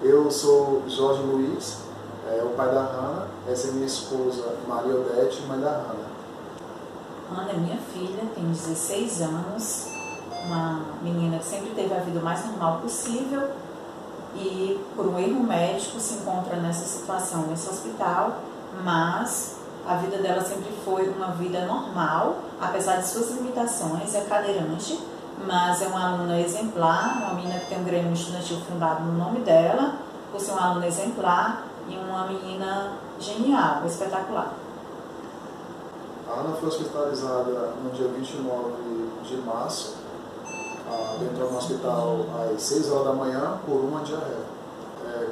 Eu sou Jorge Luiz, o pai da Hannah. Essa é minha esposa, Maria Odete, mãe da Hannah. Hannah é minha filha, tem 16 anos, uma menina que sempre teve a vida o mais normal possível e por um erro médico se encontra nessa situação, nesse hospital, mas a vida dela sempre foi uma vida normal, apesar de suas limitações, é cadeirante, mas é uma aluna exemplar, uma menina que tem um grêmio estudantil fundado no nome dela, por ser uma aluna exemplar e uma menina genial, espetacular. A Hannah foi hospitalizada no dia 29 de março. Ela entrou no hospital às 6 horas da manhã por uma diarreia.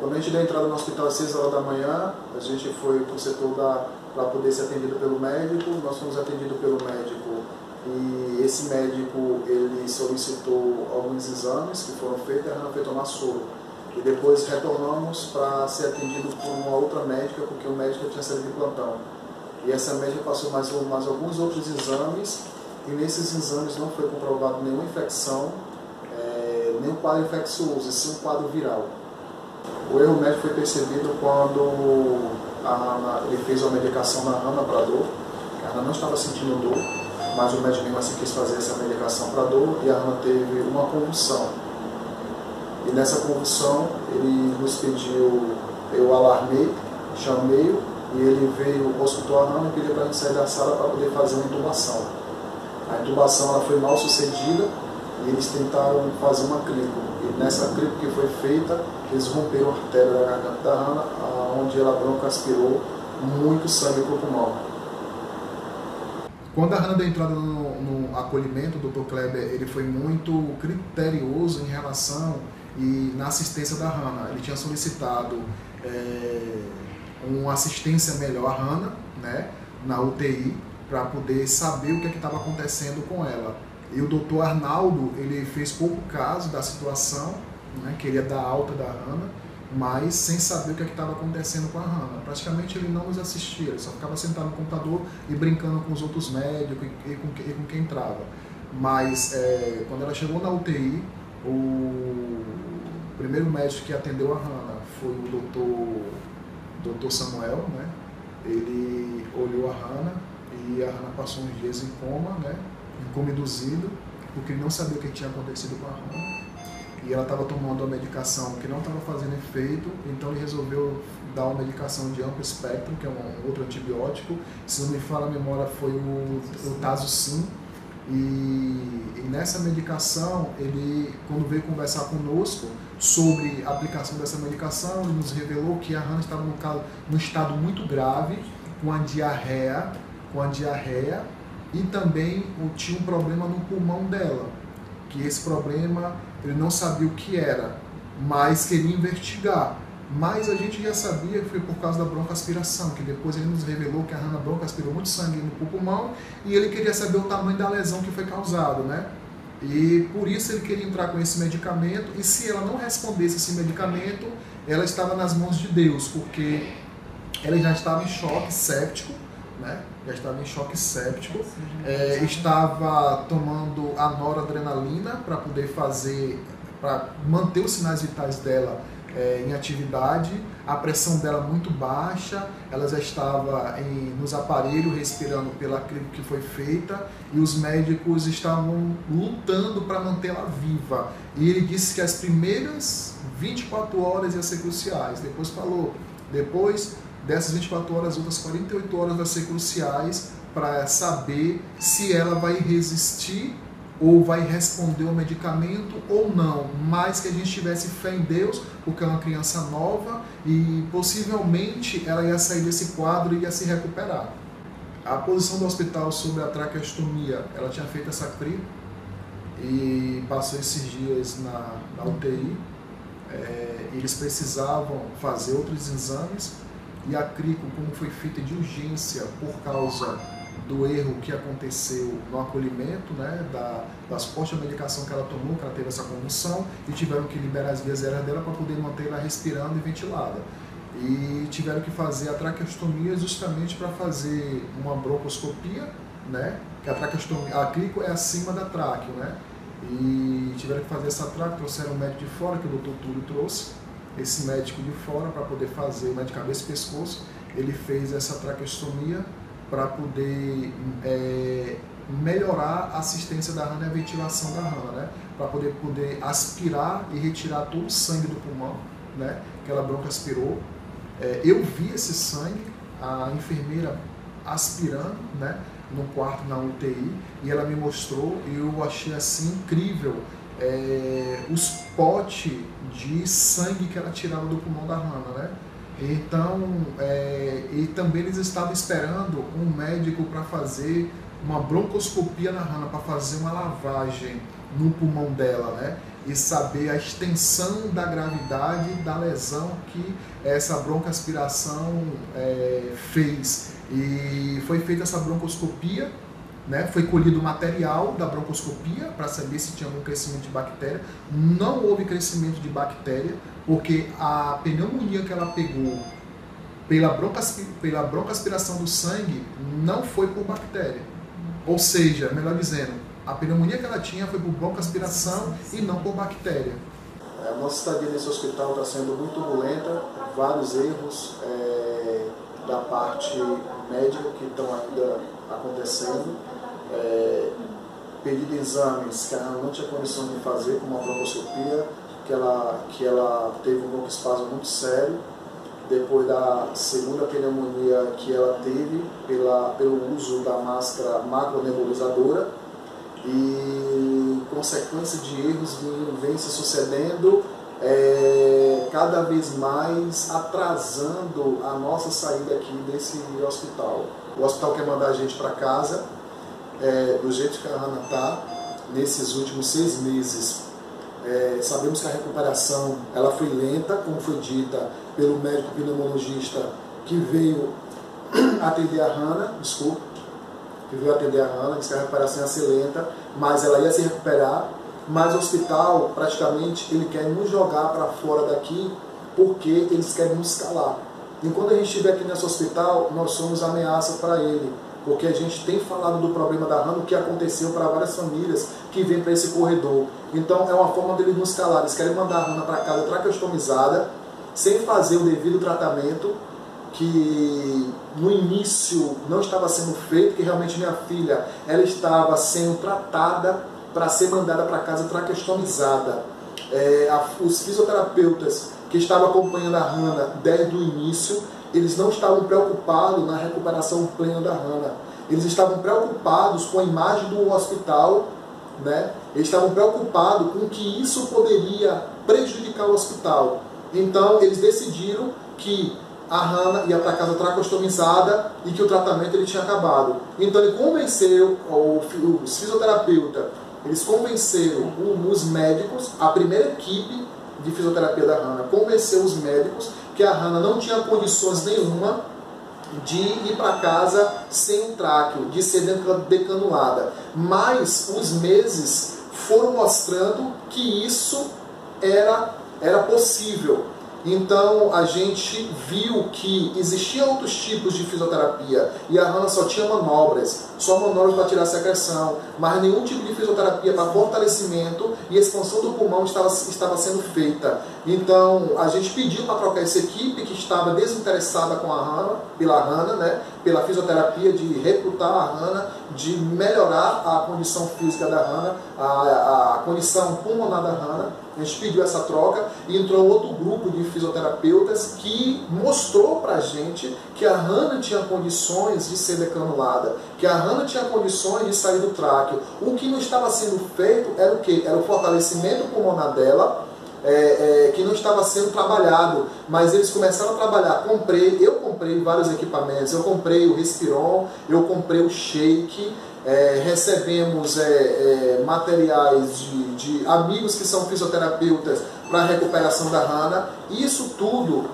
Quando a gente deu entrada no hospital às 6 horas da manhã, a gente foi para o setor para poder ser atendido pelo médico. Nós fomos atendidos pelo médico e esse médico ele solicitou alguns exames que foram feitos e a Hannah foi tomar soro. E depois retornamos para ser atendido por uma outra médica, porque o médico tinha saído de plantão. E essa médica passou mais alguns outros exames, e nesses exames não foi comprovado nenhuma infecção, nem um quadro infeccioso, e sim um quadro viral. O erro médico foi percebido quando ele fez uma medicação na Hannah para dor. A Hannah não estava sentindo dor, mas o médico mesmo assim quis fazer essa medicação para dor, e a Hannah teve uma convulsão. E nessa convulsão ele nos pediu, eu alarmei, chamei-o, e ele veio, consultou a Hannah e pediu para a gente sair da sala para poder fazer uma intubação. A intubação ela foi mal sucedida e eles tentaram fazer uma crico. E nessa crico que foi feita, eles romperam a artéria da garganta da Hannah, onde ela broncoaspirou muito sangue para o pulmão. Quando a Hannah deu entrada no acolhimento, o Dr. Kleber ele foi muito criterioso em relação e na assistência da Hannah. Ele tinha solicitado uma assistência melhor à Hannah, né, na UTI, para poder saber o que estava acontecendo com ela. E o Dr. Arnaldo ele fez pouco caso da situação, né, queria dar alta da Hannah, mas sem saber o que estava acontecendo com a Hannah. Praticamente ele não nos assistia, ele só ficava sentado no computador e brincando com os outros médicos e com quem entrava. Mas quando ela chegou na UTI, o primeiro médico que atendeu a Hannah foi o Dr. Samuel, né? Ele olhou a Hannah e a Hannah passou uns dias em coma, né? Em coma induzido, porque ele não sabia o que tinha acontecido com a Hannah. E ela estava tomando uma medicação que não estava fazendo efeito, então ele resolveu dar uma medicação de amplo espectro, que é um outro antibiótico. Se não me falha a memória, foi o Tazocin. E nessa medicação, ele, quando veio conversar conosco sobre a aplicação dessa medicação, ele nos revelou que a Hannah estava num estado muito grave, com a diarreia, e também tinha um problema no pulmão dela, que esse problema ele não sabia o que era, mas queria investigar. Mas a gente já sabia que foi por causa da broncoaspiração, que depois ele nos revelou que a Hannah broncoaspirou muito sangue no pulmão e ele queria saber o tamanho da lesão que foi causada, né? E por isso ele queria entrar com esse medicamento, e se ela não respondesse esse medicamento, ela estava nas mãos de Deus, porque ela já estava em choque séptico, né? Já estava em choque séptico, estava tomando a noradrenalina para poder para manter os sinais vitais dela em atividade, a pressão dela muito baixa, ela já estava nos aparelhos respirando pela crico que foi feita, e os médicos estavam lutando para mantê-la viva. E ele disse que as primeiras 24 horas iam ser cruciais. Depois falou, depois dessas 24 horas, outras 48 horas vão ser cruciais para saber se ela vai resistir ou vai responder ao medicamento ou não, mas que a gente tivesse fé em Deus, porque é uma criança nova e possivelmente ela ia sair desse quadro e ia se recuperar. A posição do hospital sobre a traqueostomia, ela tinha feito essa CRI e passou esses dias na UTI. Eles precisavam fazer outros exames, e a crico, como foi feita de urgência por causa do erro que aconteceu no acolhimento, né, da suposta medicação que ela tomou, que ela teve essa convulsão, e tiveram que liberar as vias aéreas dela para poder manter ela respirando e ventilada. E tiveram que fazer a traqueostomia justamente para fazer uma broncoscopia, né, que a crico é acima da tráqueo, né, e tiveram que fazer essa tráqueo, trouxeram um médico de fora, que o Dr. Túlio trouxe, esse médico de fora para poder fazer o médico de cabeça e pescoço, ele fez essa traqueostomia para poder melhorar a assistência da Hannah e a ventilação da Hannah, né? Para poder aspirar e retirar todo o sangue do pulmão, né? Que ela broncoaspirou. Eu vi esse sangue, a enfermeira aspirando, né? No quarto, na UTI, e ela me mostrou, e eu achei assim incrível os potes de sangue que ela tirava do pulmão da Hannah, né? Então, e também eles estavam esperando um médico para fazer uma broncoscopia na Hannah, para fazer uma lavagem no pulmão dela, né? E saber a extensão da gravidade da lesão que essa broncoaspiração fez. E foi feita essa broncoscopia, né? Foi colhido o material da broncoscopia para saber se tinha algum crescimento de bactéria. Não houve crescimento de bactéria, porque a pneumonia que ela pegou pela broncoaspiração do sangue não foi por bactéria. Ou seja, melhor dizendo, a pneumonia que ela tinha foi por broncoaspiração e não por bactéria. A nossa estadia nesse hospital está sendo muito turbulenta, vários erros da parte médica que estão ainda acontecendo, pedido de exames que ela não tinha condições de fazer, como a broncoscopia, que ela teve um broncoespasmo muito sério, depois da segunda pneumonia que ela teve pelo uso da máscara macronebulizadora, e consequência de erros vem se sucedendo, cada vez mais atrasando a nossa saída aqui desse hospital. O hospital quer mandar a gente para casa, do jeito que a Hannah está, nesses últimos 6 meses. Sabemos que a recuperação ela foi lenta, como foi dita pelo médico pneumologista que veio atender a Hannah, disse que a recuperação ia ser lenta, mas ela ia se recuperar. Mas o hospital, praticamente, ele quer nos jogar para fora daqui porque eles querem nos calar. Enquanto a gente estiver aqui nesse hospital, nós somos ameaça para ele, porque a gente tem falado do problema da Hannah, o que aconteceu para várias famílias que vêm para esse corredor. Então é uma forma deles nos calar. Eles querem mandar a Hannah para casa traqueostomizada, sem fazer o devido tratamento, que no início não estava sendo feito, que realmente minha filha ela estava sendo tratada para ser mandada para casa traqueostomizada. Os fisioterapeutas que estavam acompanhando a Hannah desde o início, eles não estavam preocupados na recuperação plena da Hannah. Eles estavam preocupados com a imagem do hospital, né? Eles estavam preocupados com que isso poderia prejudicar o hospital. Então eles decidiram que a Hannah ia para casa traqueostomizada e que o tratamento ele tinha acabado. Então ele convenceu os fisioterapeutas, eles convenceram os médicos, a primeira equipe de fisioterapia da Hannah convenceu os médicos que a Hannah não tinha condições nenhuma de ir para casa sem um tráqueo, de ser decanulada. Mas os meses foram mostrando que isso era possível. Então a gente viu que existiam outros tipos de fisioterapia e a Hannah só tinha manobras, só manobras para tirar a secreção, mas nenhum tipo de fisioterapia para fortalecimento e expansão do pulmão estava sendo feita. Então a gente pediu para trocar essa equipe que estava desinteressada com a Hannah, pela Hannah, né, pela fisioterapia, de recrutar a Hannah, de melhorar a condição física da Hannah, a condição pulmonar da Hannah. A gente pediu essa troca e entrou outro grupo de fisioterapeutas que mostrou pra gente que a Hannah tinha condições de ser decanulada, que a Hannah tinha condições de sair do tráqueo. O que não estava sendo feito era o quê? Era o fortalecimento pulmonar dela, que não estava sendo trabalhado, mas eles começaram a trabalhar. Eu comprei vários equipamentos, eu comprei o Respiron, eu comprei o Shake, recebemos materiais de amigos que são fisioterapeutas para a recuperação da Hannah. Isso tudo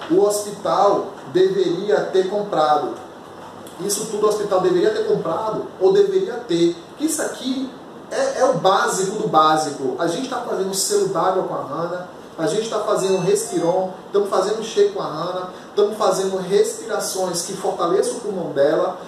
o hospital deveria ter comprado. Isso tudo o hospital deveria ter comprado ou deveria ter. Isso aqui é o básico do básico. A gente está fazendo selo d'água com a Hannah, a gente está fazendo Respiron, estamos fazendo Shake com a Hannah, estamos fazendo respirações que fortaleçam o pulmão dela,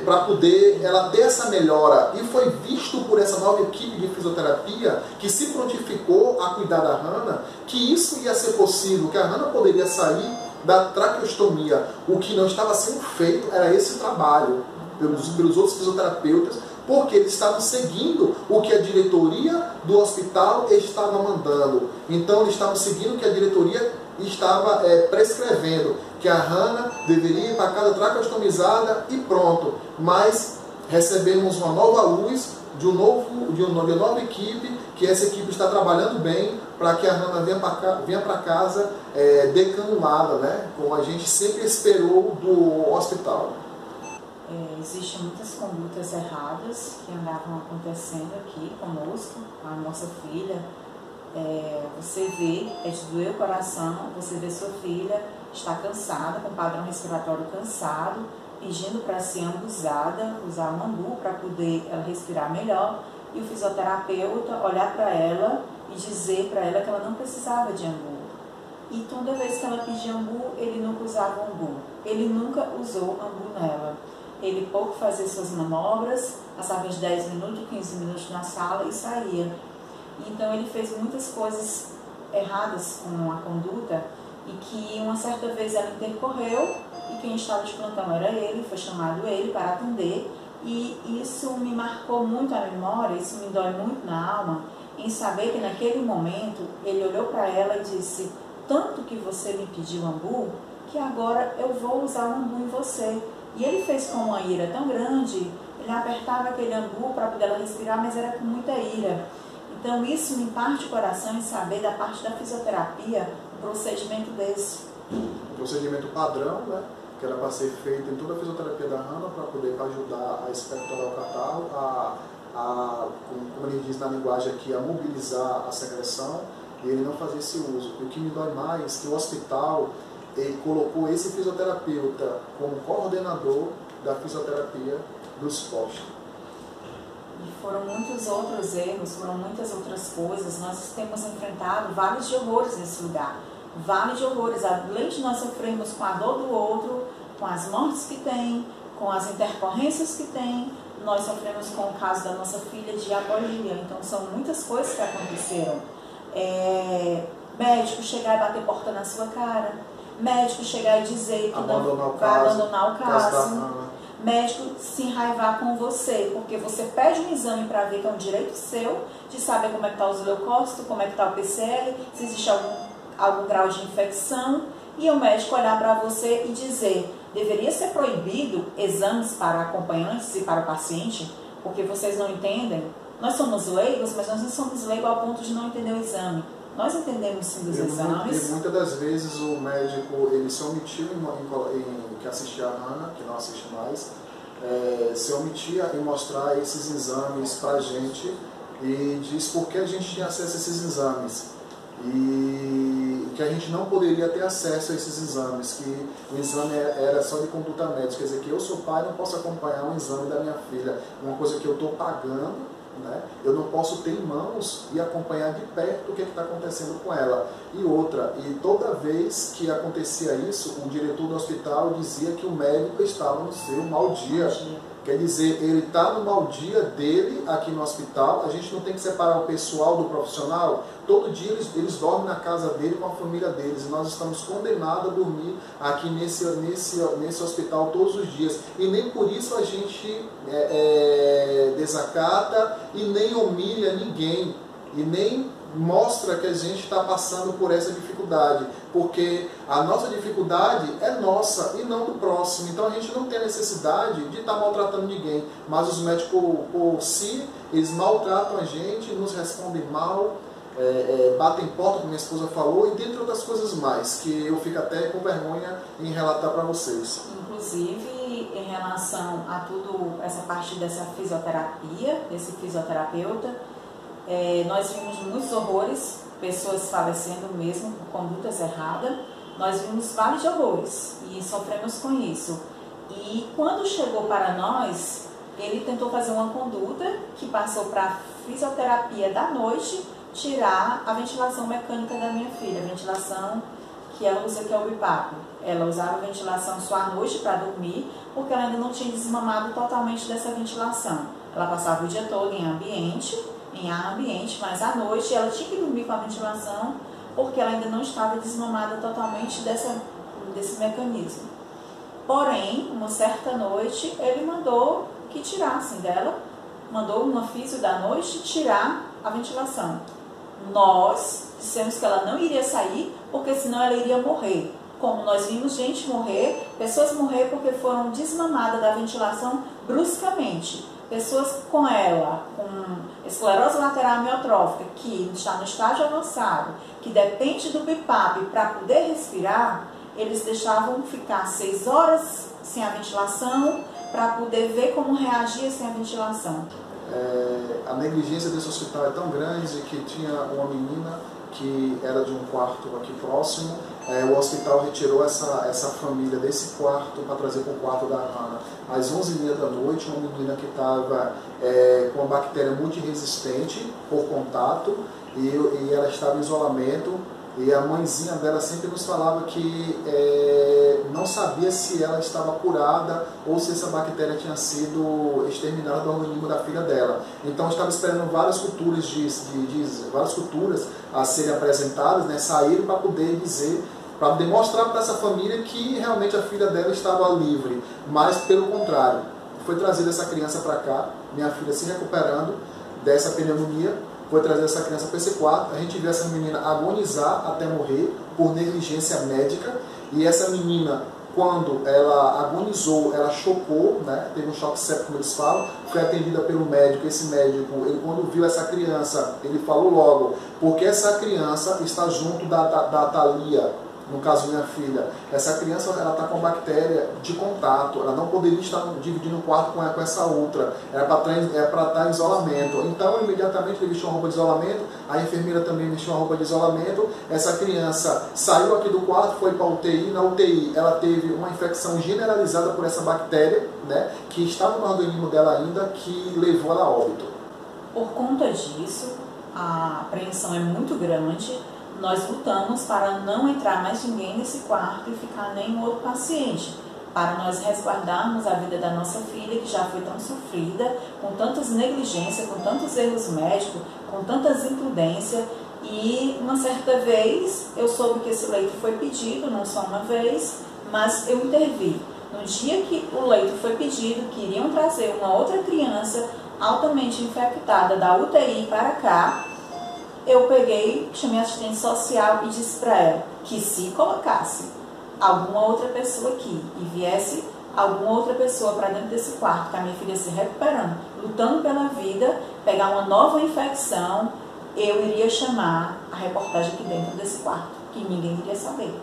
para poder ela ter essa melhora. E foi visto por essa nova equipe de fisioterapia que se prontificou a cuidar da Hannah, que isso ia ser possível, que a Hannah poderia sair da traqueostomia. O que não estava sendo feito era esse trabalho pelos outros fisioterapeutas, porque eles estavam seguindo o que a diretoria do hospital estava mandando. Então eles estavam seguindo o que a diretoria estava prescrevendo, que a Hannah deveria ir para casa traqueostomizada e pronto. Mas recebemos uma nova luz de uma nova equipe, que essa equipe está trabalhando bem para que a Hannah venha para casa decanulada, né? Como a gente sempre esperou do hospital. Existem muitas condutas erradas que andavam acontecendo aqui conosco, a nossa filha. Você vê, é de doer o coração, você vê sua filha está cansada, com padrão respiratório cansado, pedindo para ser ambuzada, usar um ambu para poder ela respirar melhor, e o fisioterapeuta olhar para ela e dizer para ela que ela não precisava de ambu. E toda vez que ela pedia ambu, ele nunca usava ambu. Ele nunca usou ambu nela. Ele pouco fazia suas manobras, passava uns 10 minutos, 15 minutos na sala e saía. Então ele fez muitas coisas erradas com a conduta, e que uma certa vez ela intercorreu e quem estava de plantão era ele, foi chamado ele para atender, e isso me marcou muito a memória, isso me dói muito na alma, em saber que naquele momento ele olhou para ela e disse: tanto que você me pediu ambu, que agora eu vou usar o ambu em você. E ele fez com uma ira tão grande, ele apertava aquele ambu para poder ela respirar, mas era com muita ira. Então isso me parte o coração em saber da parte da fisioterapia um procedimento desse. Um procedimento padrão, né? Que era para ser feito em toda a fisioterapia da Hannah, para poder ajudar a expectorar o catarro, como ele diz na linguagem aqui, a mobilizar a secreção, e ele não fazia esse uso. E o que me dói mais é que o hospital colocou esse fisioterapeuta como coordenador da fisioterapia dos postos. E foram muitos outros erros, foram muitas outras coisas. Nós temos enfrentado vales de horrores nesse lugar. Vales de horrores. Além de nós sofrermos com a dor do outro, com as mortes que tem, com as intercorrências que tem, nós sofremos com o caso da nossa filha de apolia. Então são muitas coisas que aconteceram. Médico chegar e bater porta na sua cara. Médico chegar e dizer que não vai abandonar o caso. Médico se enraivar com você, porque você pede um exame para ver, que é um direito seu, de saber como é que está os leucócitos, como é que está o PCR, se existe algum grau de infecção, e o médico olhar para você e dizer: deveria ser proibido exames para acompanhantes e para o paciente, porque vocês não entendem. Nós somos leigos, mas nós não somos leigos ao ponto de não entender o exame. Nós entendemos sim dos exames. E muitas das vezes o médico ele se omitiu que assistia a Hannah, que não assiste mais, se omitia em mostrar esses exames para a gente e diz por que a gente tinha acesso a esses exames e que a gente não poderia ter acesso a esses exames, que o exame era só de conduta médica, quer dizer que eu sou pai e não posso acompanhar um exame da minha filha, uma coisa que eu estou pagando. Né? Eu não posso ter em mãos e acompanhar de perto o que está acontecendo com ela. E outra, e toda vez que acontecia isso, o diretor do hospital dizia que o médico estava no seu mau dia. Quer dizer, ele está no mau dia dele aqui no hospital. A gente não tem que separar o pessoal do profissional. Todo dia eles dormem na casa dele com a família deles. E nós estamos condenados a dormir aqui nesse hospital todos os dias. E nem por isso a gente desacata e nem humilha ninguém. E nem mostra que a gente está passando por essa dificuldade, porque a nossa dificuldade é nossa e não do próximo. Então a gente não tem a necessidade de estar maltratando ninguém, mas os médicos por si, eles maltratam a gente, nos respondem mal, batem porta, como minha esposa falou, e dentre outras coisas mais, que eu fico até com vergonha em relatar para vocês. Inclusive, em relação a tudo, essa parte dessa fisioterapia, desse fisioterapeuta, nós vimos muitos horrores, pessoas falecendo mesmo por condutas erradas. Nós vimos vários horrores e sofremos com isso. E quando chegou para nós, ele tentou fazer uma conduta que passou para a fisioterapia da noite, tirar a ventilação mecânica da minha filha, a ventilação que ela usa, que é o BiPAP. Ela usava a ventilação só à noite para dormir, porque ela ainda não tinha desmamado totalmente dessa ventilação. Ela passava o dia todo em ar ambiente, mas à noite ela tinha que dormir com a ventilação, porque ela ainda não estava desmamada totalmente desse mecanismo. Porém, uma certa noite, ele mandou que tirassem dela, mandou uma físio da noite tirar a ventilação. Nós dissemos que ela não iria sair, porque senão ela iria morrer. Como nós vimos gente morrer, pessoas morrer porque foram desmamadas da ventilação bruscamente. Pessoas com ela, com esclerose lateral amiotrófica, que está no estágio avançado, que depende do BiPAP para poder respirar, eles deixavam ficar 6 horas sem a ventilação para poder ver como reagia sem a ventilação. A negligência desse hospital é tão grande que tinha uma menina que era de um quarto aqui próximo. O hospital retirou essa família desse quarto para trazer para o quarto da Hannah às 11h30 da noite, uma menina que estava com uma bactéria multiresistente por contato e ela estava em isolamento. E a mãezinha dela sempre nos falava que não sabia se ela estava curada ou se essa bactéria tinha sido exterminada do organismo da filha dela. Então estava esperando várias culturas, várias culturas a serem apresentadas, né, saírem para poder dizer, para demonstrar para essa família que realmente a filha dela estava livre. Mas pelo contrário, foi trazida essa criança para cá, minha filha se recuperando dessa pneumonia. Foi trazer essa criança para esse quarto, a gente viu essa menina agonizar até morrer por negligência médica, e essa menina, quando ela agonizou, ela chocou, né? Teve um choque séptico, como eles falam, foi atendida pelo médico. Esse médico, ele, quando viu essa criança, ele falou logo, porque essa criança está junto da Thalia, no caso minha filha, essa criança ela está com bactéria de contato, ela não poderia estar dividindo o quarto com essa outra, era para estar em isolamento. Então imediatamente ele vestiu uma roupa de isolamento, a enfermeira também vestiu uma roupa de isolamento, essa criança saiu aqui do quarto, foi para a UTI, na UTI ela teve uma infecção generalizada por essa bactéria, né, que estava no organismo dela ainda, que levou ela a óbito. Por conta disso, a apreensão é muito grande. Nós lutamos para não entrar mais ninguém nesse quarto e ficar nenhum outro paciente, para nós resguardarmos a vida da nossa filha, que já foi tão sofrida, com tantas negligências, com tantos erros médicos, com tantas imprudências. E uma certa vez eu soube que esse leito foi pedido, não só uma vez, mas eu intervi. No dia que o leito foi pedido, que iriam trazer uma outra criança altamente infectada da UTI para cá, eu peguei, chamei a assistente social e disse para ela que se colocasse alguma outra pessoa aqui e viesse alguma outra pessoa para dentro desse quarto, com a minha filha se recuperando, lutando pela vida, pegar uma nova infecção, eu iria chamar a reportagem aqui dentro desse quarto, que ninguém iria saber.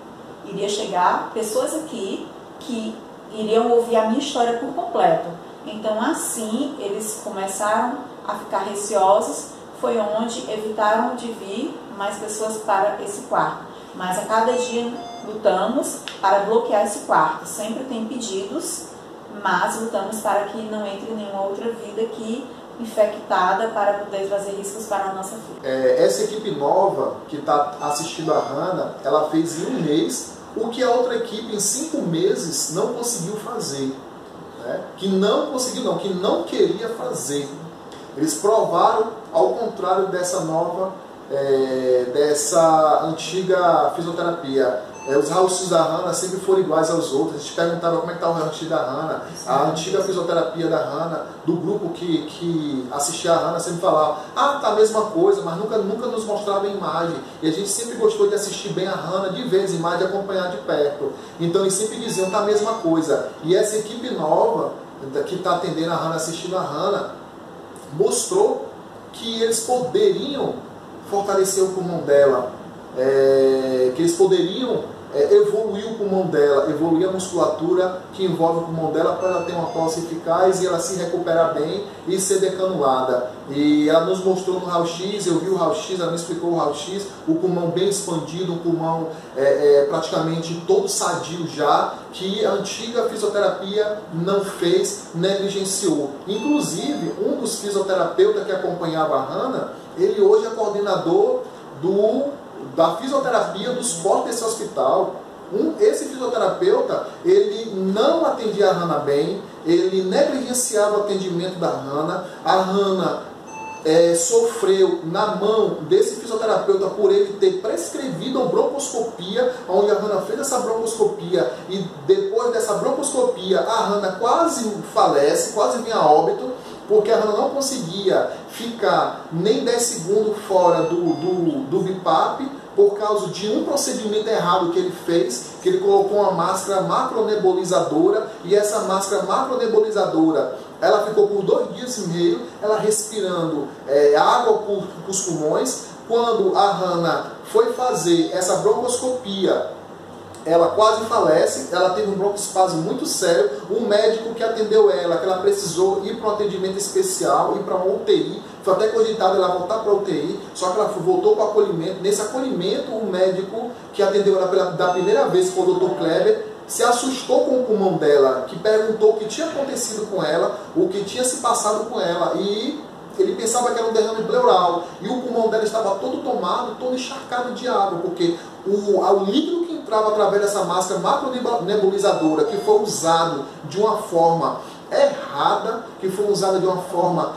Iria chegar pessoas aqui que iriam ouvir a minha história por completo. Então assim eles começaram a ficar receosos, foi onde evitaram de vir mais pessoas para esse quarto. Mas a cada dia lutamos para bloquear esse quarto. Sempre tem pedidos, mas lutamos para que não entre nenhuma outra vida aqui infectada para poder trazer riscos para a nossa filha. Essa equipe nova que está assistindo a Hannah, ela fez em 1 mês o que a outra equipe em 5 meses não conseguiu fazer. Né? Que não queria fazer. Eles provaram, ao contrário dessa nova, dessa antiga fisioterapia. Os raio-x da Hannah sempre foram iguais aos outros. A gente perguntava como é que está o raio-x da Hannah. A antiga fisioterapia da Hannah, do grupo que assistia a Hannah, sempre falava, tá a mesma coisa, mas nunca nos mostrava a imagem. E a gente sempre gostou de assistir bem a Hannah, de ver as imagens, de acompanhar de perto. Então eles sempre diziam, tá a mesma coisa. E essa equipe nova, que está atendendo a Hannah, assistindo a Hannah, mostrou que eles poderiam fortalecer o pulmão dela, que eles poderiam evoluir o pulmão dela, evoluir a musculatura que envolve o pulmão dela para ela ter uma tosse eficaz e ela se recuperar bem e ser decanulada. E ela nos mostrou no raio-x, eu vi o raio-x, ela me explicou o raio-x, o pulmão bem expandido, o pulmão praticamente todo sadio já, que a antiga fisioterapia não fez, negligenciou. Inclusive, um dos fisioterapeutas que acompanhava a Hannah, ele hoje é coordenador do da fisioterapia, do suporte desse hospital. Esse fisioterapeuta, ele não atendia a Hannah bem, ele negligenciava o atendimento da Hannah. A Hannah sofreu na mão desse fisioterapeuta por ele ter prescrevido a broncoscopia, onde a Hannah fez essa broncoscopia, e depois dessa broncoscopia a Hannah quase falece, quase vinha a óbito, porque a Hannah não conseguia ficar nem 10 segundos fora do BiPAP, por causa de um procedimento errado que ele fez, que ele colocou uma máscara macronebulizadora, e essa máscara macronebulizadora, ela ficou por 2 dias e meio, ela respirando água por os pulmões. Quando a Hannah foi fazer essa broncoscopia, ela quase falece, ela teve um broncoespasmo muito sério. O médico que atendeu ela, que ela precisou ir para um atendimento especial, ir para uma UTI, foi até cogitado ela voltar para a UTI, só que ela voltou para o acolhimento. Nesse acolhimento, o médico que atendeu ela da primeira vez, que foi o Dr. Kleber, se assustou com o pulmão dela, que perguntou o que tinha acontecido com ela, o que tinha se passado com ela, e ele pensava que era um derrame pleural, e o pulmão dela estava todo tomado, todo encharcado de água, porque o líquido que entrava através dessa máscara macronebulizadora, que foi usado de uma forma errada, que foi usada de uma forma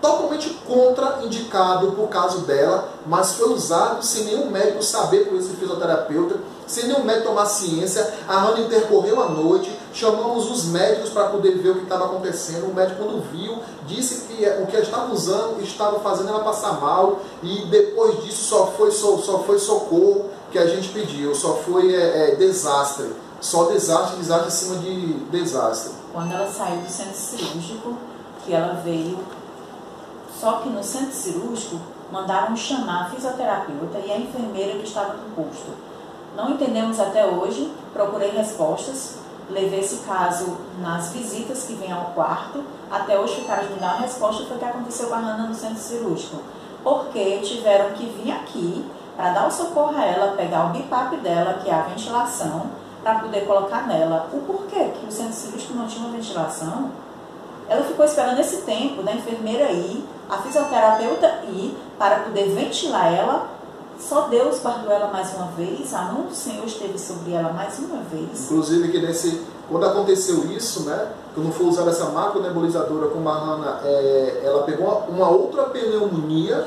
totalmente contraindicado por caso dela, mas foi usado sem nenhum médico saber por esse fisioterapeuta, sem nenhum médico tomar ciência. A Hannah intercorreu à noite, chamamos os médicos para poder ver o que estava acontecendo. O médico, quando viu, disse que o que ela estava usando estava fazendo ela passar mal, e depois disso só foi socorro que a gente pediu, só foi desastre. Só desastre em cima de desastre. Quando ela saiu do centro cirúrgico, que ela veio, só que no centro cirúrgico mandaram chamar a fisioterapeuta e a enfermeira que estava no posto. Não entendemos até hoje, procurei respostas, levei esse caso nas visitas que vêm ao quarto, até hoje ficaram de me dar uma resposta, foi o que aconteceu com a Hannah no centro cirúrgico. Porque tiveram que vir aqui para dar o socorro a ela, pegar o BiPAP dela, que é a ventilação, para poder colocar nela. O porquê que o centro cirúrgico não tinha uma ventilação? Ela ficou esperando esse tempo da enfermeira ir, a fisioterapeuta ir, para poder ventilar ela. Só Deus guardou ela mais uma vez, a mão do Senhor esteve sobre ela mais uma vez. Inclusive, que quando aconteceu isso, né, quando foi usada essa macronebulizadora com a Hannah, ela pegou uma outra pneumonia,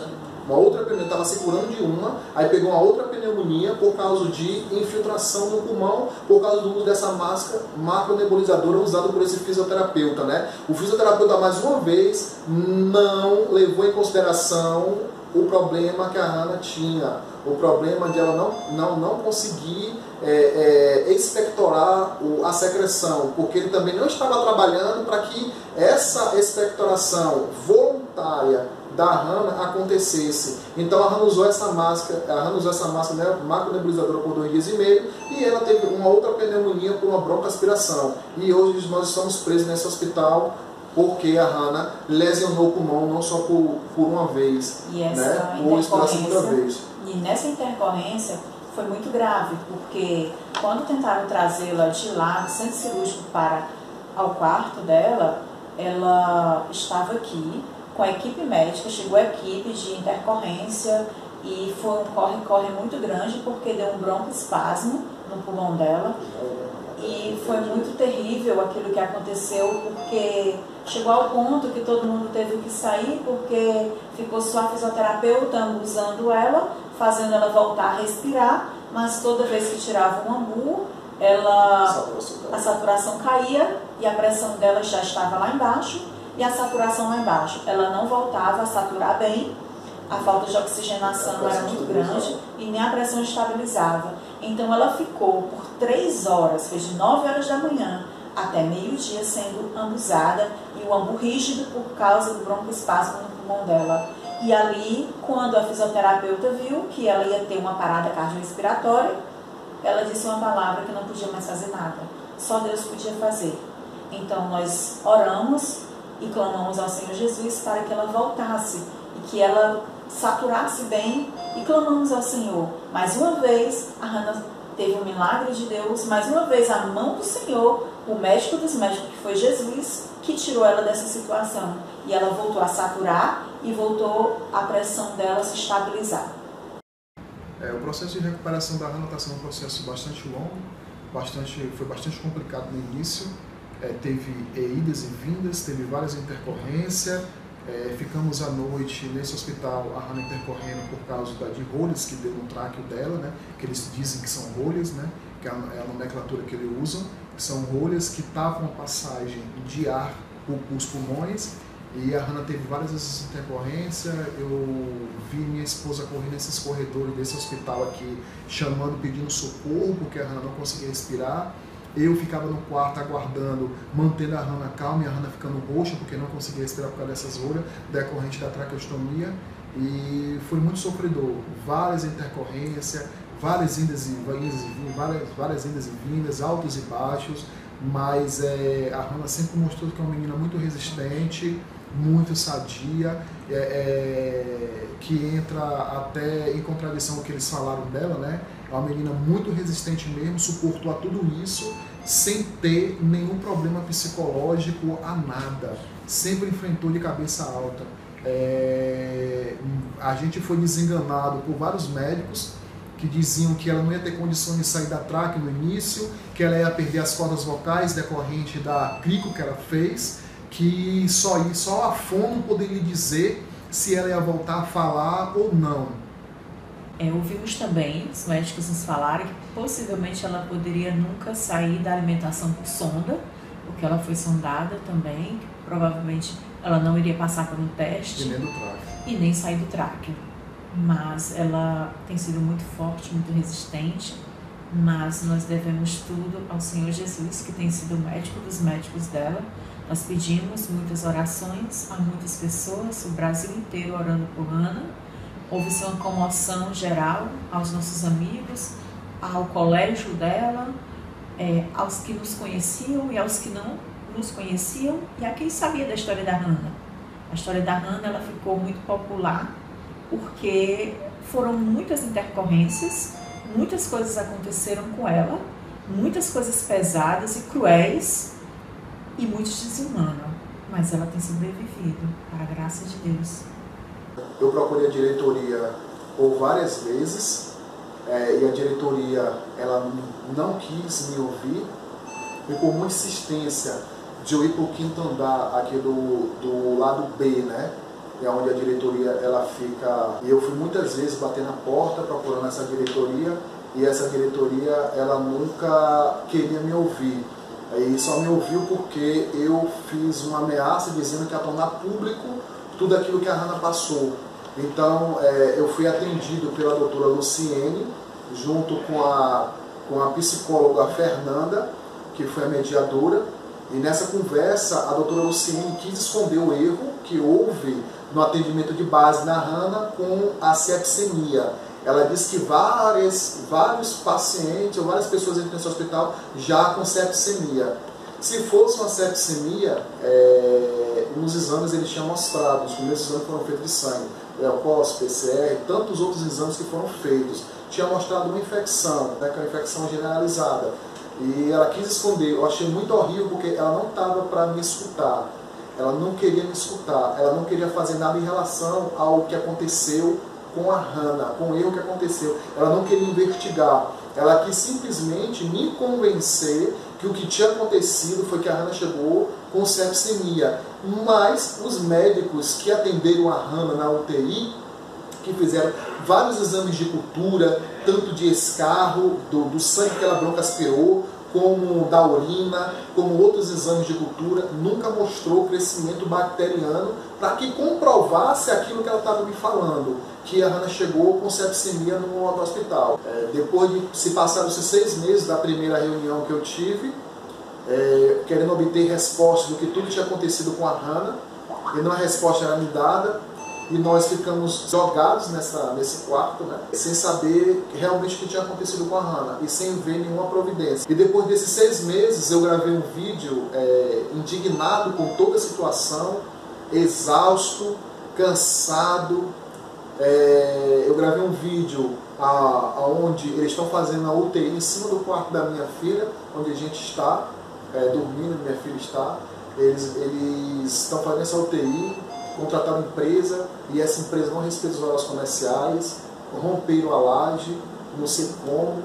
estava se curando de uma, aí pegou uma outra pneumonia por causa de infiltração no pulmão, por causa do uso dessa máscara macronebulizadora usada por esse fisioterapeuta, né? O fisioterapeuta, mais uma vez, não levou em consideração o problema que a Hannah tinha, o problema de ela não conseguir expectorar a secreção, porque ele também não estava trabalhando para que essa expectoração voluntária da Hannah acontecesse. Então a Hannah usou essa máscara, né, macronebulizadora por 2 dias e meio, e ela teve uma outra pneumonia por uma broncoaspiração. E hoje nós estamos presos nesse hospital porque a Hannah lesionou o pulmão não só por uma vez, né, por explorar a segunda vez. E nessa intercorrência foi muito grave, porque quando tentaram trazê-la de lá do centro cirúrgico para ao quarto dela, ela estava aqui com a equipe médica, chegou a equipe de intercorrência e foi um corre-corre muito grande, porque deu um broncoespasmo no pulmão dela. E foi muito terrível aquilo que aconteceu, porque chegou ao ponto que todo mundo teve que sair, porque ficou só a fisioterapeuta usando ela, fazendo ela voltar a respirar, mas toda vez que tirava um ambu, a saturação caía e a pressão dela já estava lá embaixo e a saturação lá embaixo. Ela não voltava a saturar bem, a falta de oxigenação era muito grande e nem a pressão estabilizava. Então ela ficou por 3 horas, foi de 9 horas da manhã até meio-dia sendo ambuzada, e o ambu rígido por causa do broncoespasmo no pulmão dela. E ali, quando a fisioterapeuta viu que ela ia ter uma parada cardiorrespiratória, ela disse uma palavra que não podia mais fazer nada. Só Deus podia fazer. Então nós oramos e clamamos ao Senhor Jesus para que ela voltasse e que ela saturasse bem, e clamamos ao Senhor. Mais uma vez, a Hannah teve um milagre de Deus, mais uma vez a mão do Senhor, o médico dos médicos, que foi Jesus, que tirou ela dessa situação. E ela voltou a saturar e voltou a pressão dela se estabilizar. O processo de recuperação da Hannah está sendo um processo bastante longo, foi bastante complicado no início, teve idas e vindas, teve várias intercorrências, ficamos à noite nesse hospital, a Hannah intercorrendo por causa de rolhas que deu no tráqueo dela, né, que eles dizem que são rolhas, né, que é a nomenclatura que eles usam, que são rolhas que tavam a passagem de ar para os pulmões. E a Hannah teve várias dessas intercorrências. Eu vi minha esposa correr nesses corredores desse hospital aqui, chamando, pedindo socorro, porque a Hannah não conseguia respirar. Eu ficava no quarto aguardando, mantendo a Hannah calma, e a Hannah ficando roxa, porque não conseguia respirar por causa dessas rolhas, decorrente da traqueostomia. E foi muito sofredor. Várias intercorrências, várias indas e vindas, altos e baixos. Mas a Hannah sempre mostrou que é uma menina muito resistente, muito sadia, que entra até em contradição com o que eles falaram dela, né? É uma menina muito resistente mesmo, suportou a tudo isso sem ter nenhum problema psicológico a nada, sempre enfrentou de cabeça alta. A gente foi desenganado por vários médicos que diziam que ela não ia ter condições de sair da tráquea no início, que ela ia perder as cordas vocais decorrente da crico que ela fez, que só a fono poderia dizer se ela ia voltar a falar ou não. Ouvimos também os médicos nos falarem que possivelmente ela poderia nunca sair da alimentação por sonda, porque ela foi sondada também, provavelmente ela não iria passar por um teste E nem sair do tráqueo. Mas ela tem sido muito forte, muito resistente, mas nós devemos tudo ao Senhor Jesus, que tem sido o médico dos médicos dela. Nós pedimos muitas orações a muitas pessoas, o Brasil inteiro orando por Hannah. Houve-se uma comoção geral aos nossos amigos, ao colégio dela, aos que nos conheciam e aos que não nos conheciam, e a quem sabia da história da Hannah. A história da Hannah ela ficou muito popular, porque foram muitas intercorrências, muitas coisas aconteceram com ela, muitas coisas pesadas e cruéis, e muitos desumanam, mas ela tem sobrevivido, para a graça de Deus. Eu procurei a diretoria por várias vezes, e a diretoria ela não quis me ouvir, e por muita insistência de eu ir para o 5º andar aqui do lado B, né? É onde a diretoria ela fica. E eu fui muitas vezes bater na porta procurando essa diretoria, e essa diretoria ela nunca queria me ouvir. E só me ouviu porque eu fiz uma ameaça dizendo que ia tornar público tudo aquilo que a Hannah passou. Então eu fui atendido pela doutora Luciene, junto com a psicóloga Fernanda, que foi a mediadora. E nessa conversa a doutora Luciene quis esconder o erro que houve no atendimento de base na Hannah com a sepsemia. Ela disse que vários pacientes ou várias pessoas entram nesse hospital já com sepsemia. Se fosse uma sepsemia, nos exames eles tinham mostrado, os primeiros exames foram feitos de sangue, leucócito, PCR, tantos outros exames que foram feitos, tinha mostrado uma infecção, né, que é uma infecção generalizada. E ela quis esconder. Eu achei muito horrível porque ela não estava para me escutar, ela não queria me escutar, ela não queria fazer nada em relação ao que aconteceu com a Hannah, com o erro que aconteceu. Ela não queria investigar, ela quis simplesmente me convencer que o que tinha acontecido foi que a Hannah chegou com sepsemia. Mas os médicos que atenderam a Hannah na UTI, que fizeram vários exames de cultura, tanto de escarro, do sangue que ela broncoaspirou, como da urina, como outros exames de cultura, nunca mostrou crescimento bacteriano para que comprovasse aquilo que ela estava me falando, que a Hannah chegou com sepsemia no hospital. Depois de se passaram esses 6 meses da primeira reunião que eu tive, querendo obter resposta do que tudo tinha acontecido com a Hannah, e não a resposta era me dada, e nós ficamos jogados nesse quarto, né, sem saber realmente o que tinha acontecido com a Hannah e sem ver nenhuma providência. E depois desses 6 meses eu gravei um vídeo indignado com toda a situação, exausto, cansado. Eu gravei um vídeo onde eles estão fazendo a UTI em cima do quarto da minha filha, onde a gente está dormindo, minha filha está. Eles estão fazendo essa UTI, contrataram empresa, e essa empresa não respeita as horas comerciais, romperam a laje, não sei como,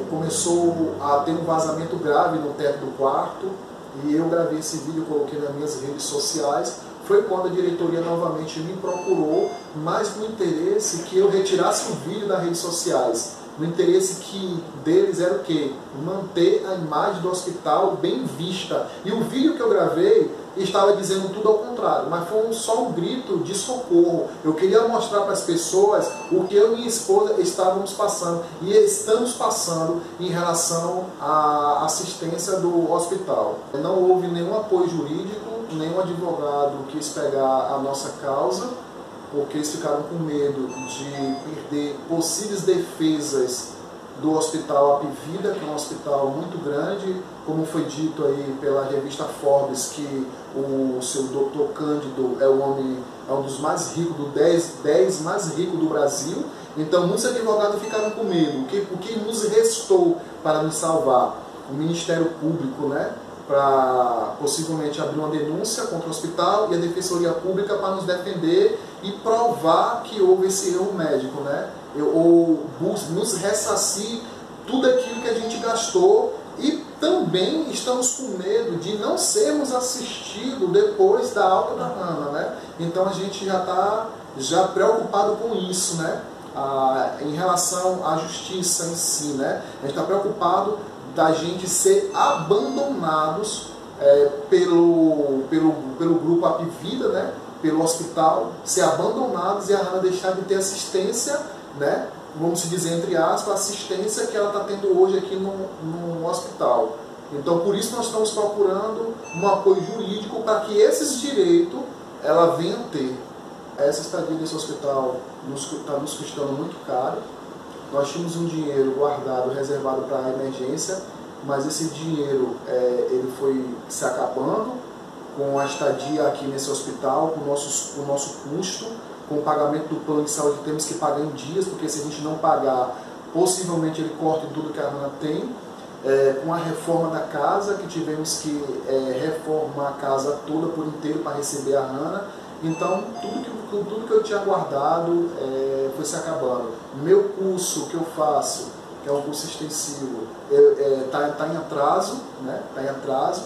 começou a ter um vazamento grave no teto do quarto, e eu gravei esse vídeo, coloquei nas minhas redes sociais. Foi quando a diretoria novamente me procurou, mas no interesse que eu retirasse o vídeo das redes sociais. O interesse deles era o quê? Manter a imagem do hospital bem vista. E o vídeo que eu gravei estava dizendo tudo ao contrário, mas foi só um grito de socorro. Eu queria mostrar para as pessoas o que eu e minha esposa estávamos passando e estamos passando em relação à assistência do hospital. Não houve nenhum apoio jurídico, nenhum advogado quis pegar a nossa causa, porque eles ficaram com medo de perder possíveis defesas do Hospital Apivida, que é um hospital muito grande, como foi dito aí pela revista Forbes, que o seu Dr. Cândido é um dos mais ricos, do 10 mais ricos do Brasil. Então muitos advogados ficaram com medo. O que nos restou para nos salvar? O Ministério Público, né? Para possivelmente abrir uma denúncia contra o hospital, e a Defensoria Pública para nos defender e provar que houve esse erro médico, né? Ou nos ressarcir tudo aquilo que a gente gastou, e também estamos com medo de não sermos assistidos depois da alta da Hannah, né? Então a gente já está preocupado com isso, né? Em relação à justiça em si, né? A gente está preocupado da gente ser abandonados pelo grupo Apivida, né? Pelo hospital, ser abandonados e a Hannah deixar de ter assistência, né? Vamos dizer, entre aspas, a assistência que ela está tendo hoje aqui no hospital. Então, por isso nós estamos procurando um apoio jurídico para que esses direitos ela venha a ter. Essa estadia desse hospital está nos custando muito caro. Nós tínhamos um dinheiro guardado, reservado para a emergência, mas esse dinheiro ele foi se acabando com a estadia aqui nesse hospital, com o nosso custo, com o pagamento do plano de saúde. Temos que pagar em dias, porque se a gente não pagar, possivelmente ele corta tudo que a Hannah tem. Com a reforma da casa, que tivemos que reformar a casa toda por inteiro para receber a Hannah. Então, tudo que eu tinha guardado foi se acabando. Meu curso que eu faço, que é um curso extensivo, está em atraso, né? Está em atraso,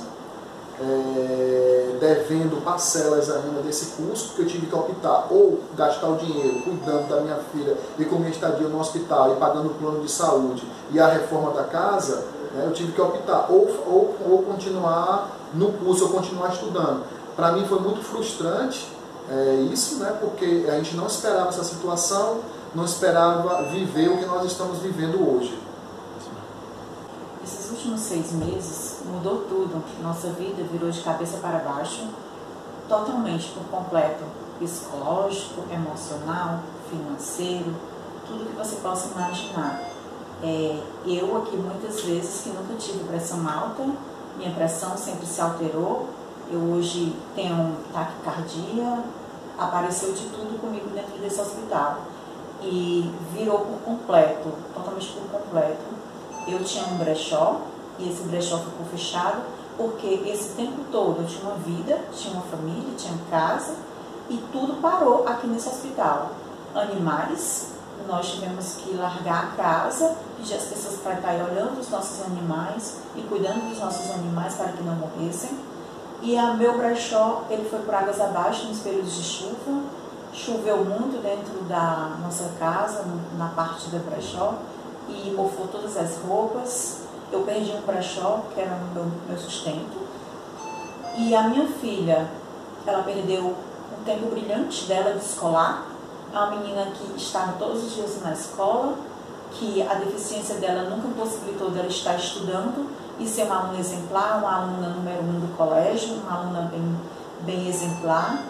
devendo parcelas ainda desse curso, porque eu tive que optar ou gastar o dinheiro cuidando da minha filha e com minha estadia no hospital e pagando o plano de saúde e a reforma da casa, né? Eu tive que optar ou continuar no curso, ou continuar estudando. Para mim foi muito frustrante isso, né? Porque a gente não esperava essa situação, não esperava viver o que nós estamos vivendo hoje. Esses últimos 6 meses mudou tudo. Nossa vida virou de cabeça para baixo, totalmente, por completo. Psicológico, emocional, financeiro, tudo que você possa imaginar. Eu aqui muitas vezes que nunca tive pressão alta, minha pressão sempre se alterou. Eu hoje tenho taquicardia, apareceu de tudo comigo dentro desse hospital. E virou por completo, totalmente por completo. Eu tinha um brechó, e esse brechó ficou fechado, porque esse tempo todo eu tinha uma vida, tinha uma família, tinha casa, e tudo parou aqui nesse hospital. Animais, nós tivemos que largar a casa, pedir às pessoas para estar olhando os nossos animais e cuidando dos nossos animais para que não morressem. E meu brechó, ele foi por águas abaixo nos períodos de chuva. Choveu muito dentro da nossa casa, na parte do brechó, e mofou todas as roupas. Eu perdi um brechó, que era o meu sustento. E a minha filha, ela perdeu um tempo brilhante dela de escolar. É uma menina que estava todos os dias na escola, que a deficiência dela nunca possibilitou dela estar estudando e ser uma aluna exemplar, uma aluna número 1 do colégio, uma aluna bem exemplar.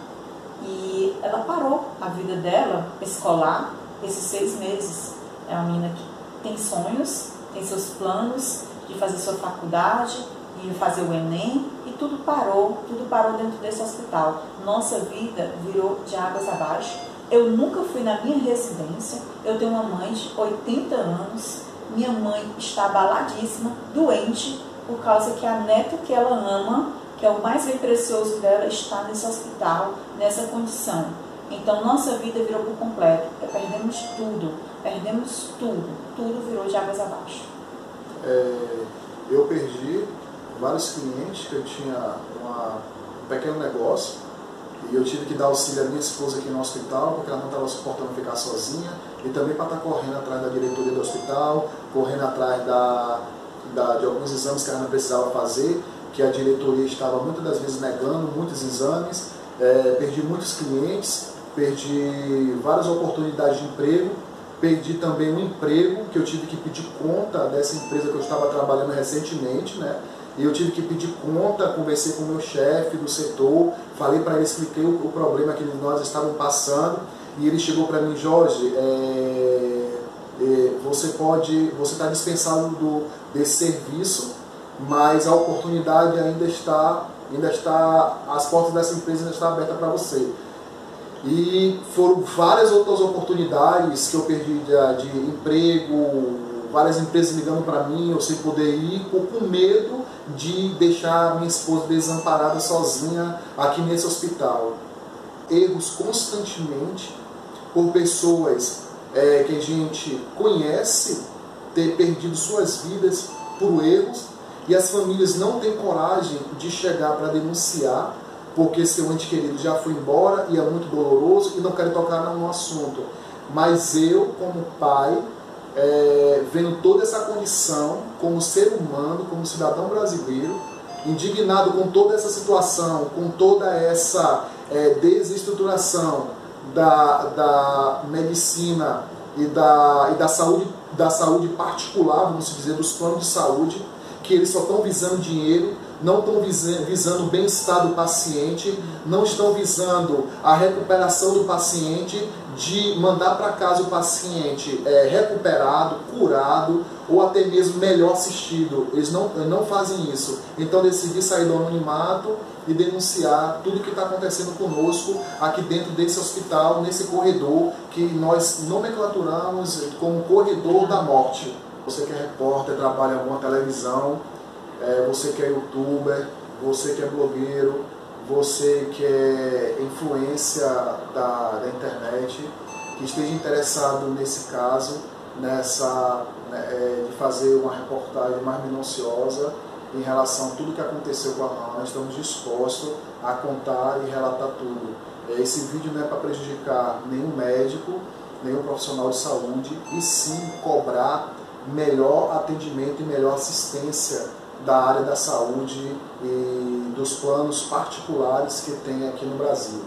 E ela parou a vida dela escolar esses 6 meses. É uma menina que tem sonhos, tem seus planos de fazer sua faculdade e fazer o Enem, e tudo parou dentro desse hospital. Nossa vida virou de águas abaixo. Eu nunca fui na minha residência, eu tenho uma mãe de 80 anos, minha mãe está abaladíssima, doente, por causa que a neta que ela ama, que é o mais bem precioso dela, está nesse hospital, nessa condição. Então, nossa vida virou por completo. Perdemos tudo, tudo virou de águas abaixo. Eu perdi vários clientes, que eu tinha um pequeno negócio, e eu tive que dar auxílio à minha esposa aqui no hospital, porque ela não estava suportando ficar sozinha, e também para estar correndo atrás da diretoria do hospital, correndo atrás de alguns exames que ela não precisava fazer, que a diretoria estava muitas das vezes negando muitos exames. Perdi muitos clientes, perdi várias oportunidades de emprego, perdi também um emprego que eu tive que pedir conta dessa empresa que eu estava trabalhando recentemente, né? E eu tive que pedir conta, conversei com o meu chefe do setor, falei para ele, expliquei o problema que nós estávamos passando, e ele chegou para mim: Jorge, você está dispensado desse serviço, mas a oportunidade ainda está, as portas dessa empresa ainda estão abertas para você. E foram várias outras oportunidades que eu perdi de emprego, várias empresas ligando para mim, eu sem poder ir, com medo de deixar minha esposa desamparada sozinha aqui nesse hospital. Erros constantemente por pessoas que a gente conhece ter perdido suas vidas por erros, e as famílias não têm coragem de chegar para denunciar, porque seu ente querido já foi embora e é muito doloroso e não quero tocar no assunto. Mas eu, como pai, vendo toda essa condição, como ser humano, como cidadão brasileiro, indignado com toda essa situação, com toda essa desestruturação da medicina e da saúde particular, vamos dizer, dos planos de saúde, que eles só estão visando dinheiro, não estão visando o bem-estar do paciente, não estão visando a recuperação do paciente, de mandar para casa o paciente recuperado, curado, ou até mesmo melhor assistido. Eles não fazem isso. Então decidi sair do anonimato e denunciar tudo que está acontecendo conosco aqui dentro desse hospital, nesse corredor que nós nomenclaturamos como corredor da morte. Você que é repórter, trabalha em alguma televisão, você que é youtuber, você que é blogueiro, você que é influência da internet, que esteja interessado nesse caso, de fazer uma reportagem mais minuciosa em relação a tudo que aconteceu com a Hannah, estamos dispostos a contar e relatar tudo. Esse vídeo não é para prejudicar nenhum médico, nenhum profissional de saúde, e sim cobrar melhor atendimento e melhor assistência da área da saúde e dos planos particulares que tem aqui no Brasil.